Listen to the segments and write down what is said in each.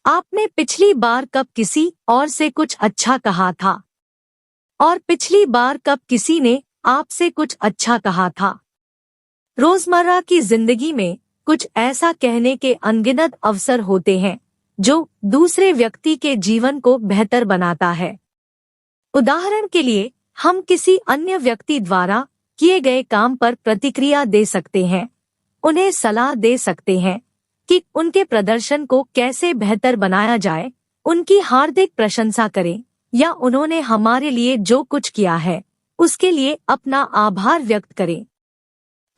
आपने पिछली बार कब किसी और से कुछ अच्छा कहा था? और पिछली बार कब किसी ने आपसे कुछ अच्छा कहा था? रोजमर्रा की जिंदगी में कुछ ऐसा कहने के अनगिनत अवसर होते हैं जो दूसरे व्यक्ति के जीवन को बेहतर बनाता है। उदाहरण के लिए, हम किसी अन्य व्यक्ति द्वारा किए गए काम पर प्रतिक्रिया दे सकते हैं, उन्हें सलाह दे सकते हैं कि उनके प्रदर्शन को कैसे बेहतर बनाया जाए, उनकी हार्दिक प्रशंसा करें या उन्होंने हमारे लिए जो कुछ किया है उसके लिए अपना आभार व्यक्त करें।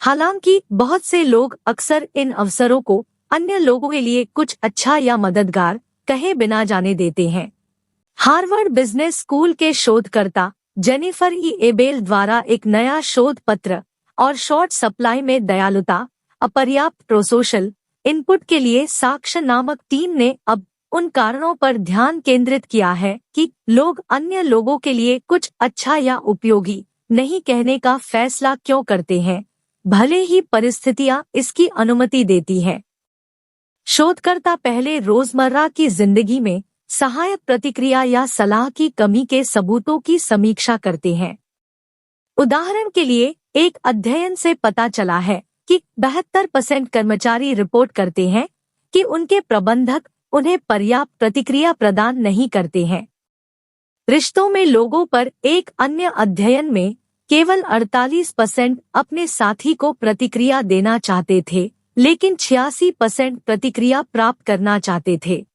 हालांकि बहुत से लोग अक्सर इन अवसरों को अन्य लोगों के लिए कुछ अच्छा या मददगार कहे बिना जाने देते हैं। हार्वर्ड बिजनेस स्कूल के शोधकर्ता जेनिफर ई एबेल द्वारा एक नया शोध पत्र और शॉर्ट सप्लाई में दयालुता, अपर्याप्त प्रोसोशल इनपुट के लिए साक्ष्य नामक टीम ने अब उन कारणों पर ध्यान केंद्रित किया है कि लोग अन्य लोगों के लिए कुछ अच्छा या उपयोगी नहीं कहने का फैसला क्यों करते हैं, भले ही परिस्थितियां इसकी अनुमति देती हैं। शोधकर्ता पहले रोजमर्रा की जिंदगी में सहायक प्रतिक्रिया या सलाह की कमी के सबूतों की समीक्षा करते हैं। उदाहरण के लिए, एक अध्ययन से पता चला है कि 72% कर्मचारी रिपोर्ट करते हैं कि उनके प्रबंधक उन्हें पर्याप्त प्रतिक्रिया प्रदान नहीं करते हैं। रिश्तों में लोगों पर एक अन्य अध्ययन में केवल 48% अपने साथी को प्रतिक्रिया देना चाहते थे, लेकिन 86% प्रतिक्रिया प्राप्त करना चाहते थे।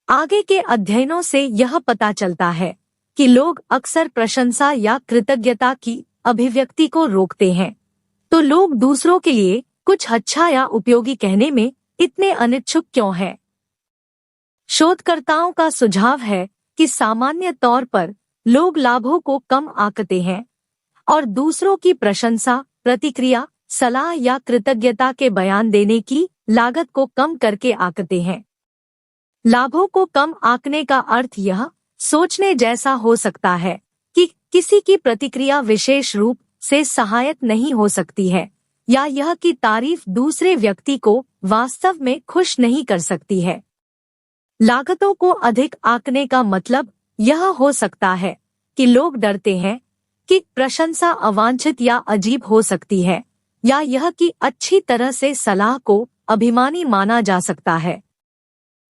आगे के अध्ययनों से यह पता चलता है कि लोग अक्सर प्रशंसा या कृतज्ञता की अभिव्यक्ति को रोकते हैं। तो लोग दूसरों के लिए कुछ अच्छा या उपयोगी कहने में इतने अनिच्छुक क्यों हैं? शोधकर्ताओं का सुझाव है कि सामान्य तौर पर लोग लाभों को कम आंकते हैं और दूसरों की प्रशंसा, प्रतिक्रिया, सलाह या कृतज्ञता के बयान देने की लागत को कम करके आंकते हैं। लाभों को कम आंकने का अर्थ यह सोचने जैसा हो सकता है कि किसी की प्रतिक्रिया विशेष रूप से सहायक नहीं हो सकती है, या यह कि तारीफ दूसरे व्यक्ति को वास्तव में खुश नहीं कर सकती है। लागतों को अधिक आंकने का मतलब यह हो सकता है कि लोग डरते हैं कि प्रशंसा अवांछित या अजीब हो सकती है, या यह कि अच्छी तरह से सलाह को अभिमानी माना जा सकता है।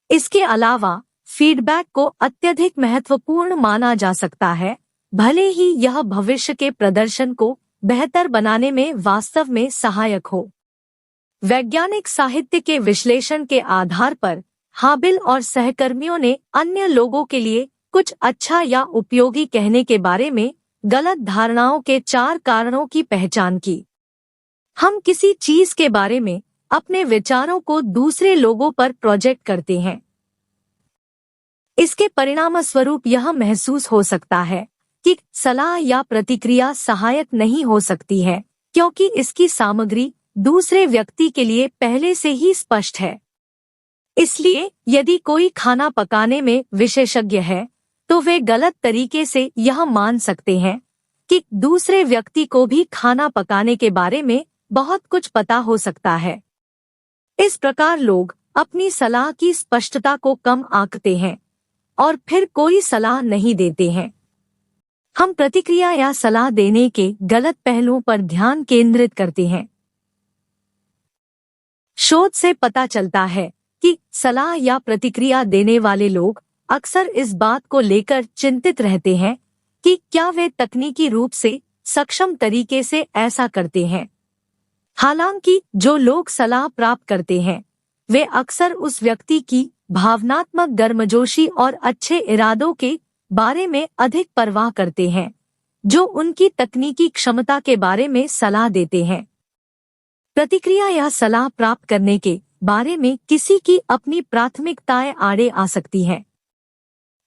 इसके अलावा फीडबैक को अत्यधिक महत्वपूर्ण माना जा सकता है, भले ही यह भविष्य के प्रदर्शन को बेहतर बनाने में वास्तव में सहायक हो। वैज्ञानिक साहित्य के विश्लेषण के आधार पर हाबिल और सहकर्मियों ने अन्य लोगों के लिए कुछ अच्छा या उपयोगी कहने के बारे में गलत धारणाओं के 4 कारणों की पहचान की। हम किसी चीज के बारे में अपने विचारों को दूसरे लोगों पर प्रोजेक्ट करते हैं। इसके परिणामस्वरूप यह महसूस हो सकता है कि सलाह या प्रतिक्रिया सहायक नहीं हो सकती है, क्योंकि इसकी सामग्री दूसरे व्यक्ति के लिए पहले से ही स्पष्ट है। इसलिए यदि कोई खाना पकाने में विशेषज्ञ है, तो वे गलत तरीके से यह मान सकते हैं कि दूसरे व्यक्ति को भी खाना पकाने के बारे में बहुत कुछ पता हो सकता है। इस प्रकार लोग अपनी सलाह की स्पष्टता को कम आंकते हैं और फिर कोई सलाह नहीं देते हैं। हम प्रतिक्रिया या सलाह देने के गलत पहलुओं पर ध्यान केंद्रित करते हैं। शोध से पता चलता है कि सलाह या प्रतिक्रिया देने वाले लोग अक्सर इस बात को लेकर चिंतित रहते हैं कि क्या वे तकनीकी रूप से सक्षम तरीके से ऐसा करते हैं। हालांकि जो लोग सलाह प्राप्त करते हैं, वे अक्सर उस व्यक्ति की भावनात्मक गर्मजोशी और अच्छे इरादों के बारे में अधिक परवाह करते हैं, जो उनकी तकनीकी क्षमता के बारे में सलाह देते हैं। प्रतिक्रिया या सलाह प्राप्त करने के बारे में किसी की अपनी प्राथमिकताएं आड़े आ सकती हैं।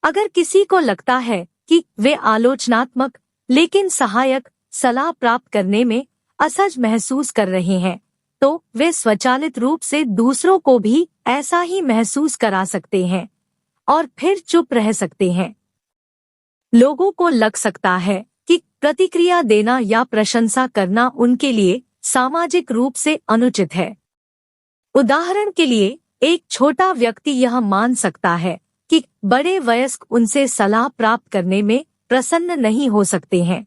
अगर किसी को लगता है कि वे आलोचनात्मक लेकिन सहायक सलाह प्राप्त करने में असहज महसूस कर रहे हैं, तो वे स्वचालित रूप से दूसरों को भी ऐसा ही महसूस करा सकते हैं और फिर चुप रह सकते हैं। लोगों को लग सकता है कि प्रतिक्रिया देना या प्रशंसा करना उनके लिए सामाजिक रूप से अनुचित है। उदाहरण के लिए, एक छोटा व्यक्ति यह मान सकता है कि बड़े वयस्क उनसे सलाह प्राप्त करने में प्रसन्न नहीं हो सकते हैं।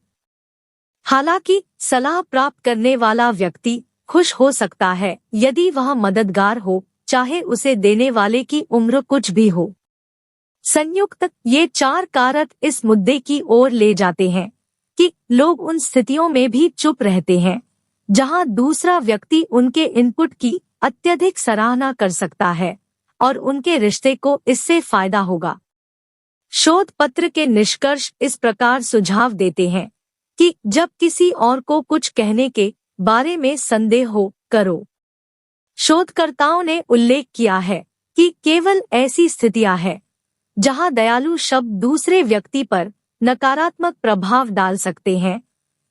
हालांकि सलाह प्राप्त करने वाला व्यक्ति खुश हो सकता है यदि वह मददगार हो, चाहे उसे देने वाले की उम्र कुछ भी हो। संयुक्त ये 4 कारक इस मुद्दे की ओर ले जाते हैं कि लोग उन स्थितियों में भी चुप रहते हैं जहां दूसरा व्यक्ति उनके इनपुट की अत्यधिक सराहना कर सकता है और उनके रिश्ते को इससे फायदा होगा। शोध पत्र के निष्कर्ष इस प्रकार सुझाव देते हैं कि जब किसी और को कुछ कहने के बारे में संदेह हो, करो। शोधकर्ताओं ने उल्लेख किया है कि केवल ऐसी स्थितियां हैं जहां दयालु शब्द दूसरे व्यक्ति पर नकारात्मक प्रभाव डाल सकते हैं,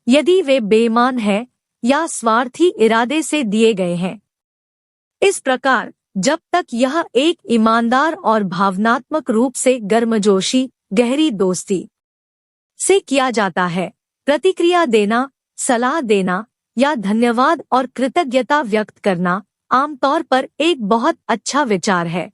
यदि वे बेईमान हैं या स्वार्थी इरादे से दिए गए हैं। इस प्रकार जब तक यह एक ईमानदार और भावनात्मक रूप से गर्मजोशी, गहरी दोस्ती से किया जाता है, प्रतिक्रिया देना, सलाह देना या धन्यवाद और कृतज्ञता व्यक्त करना आमतौर पर एक बहुत अच्छा विचार है।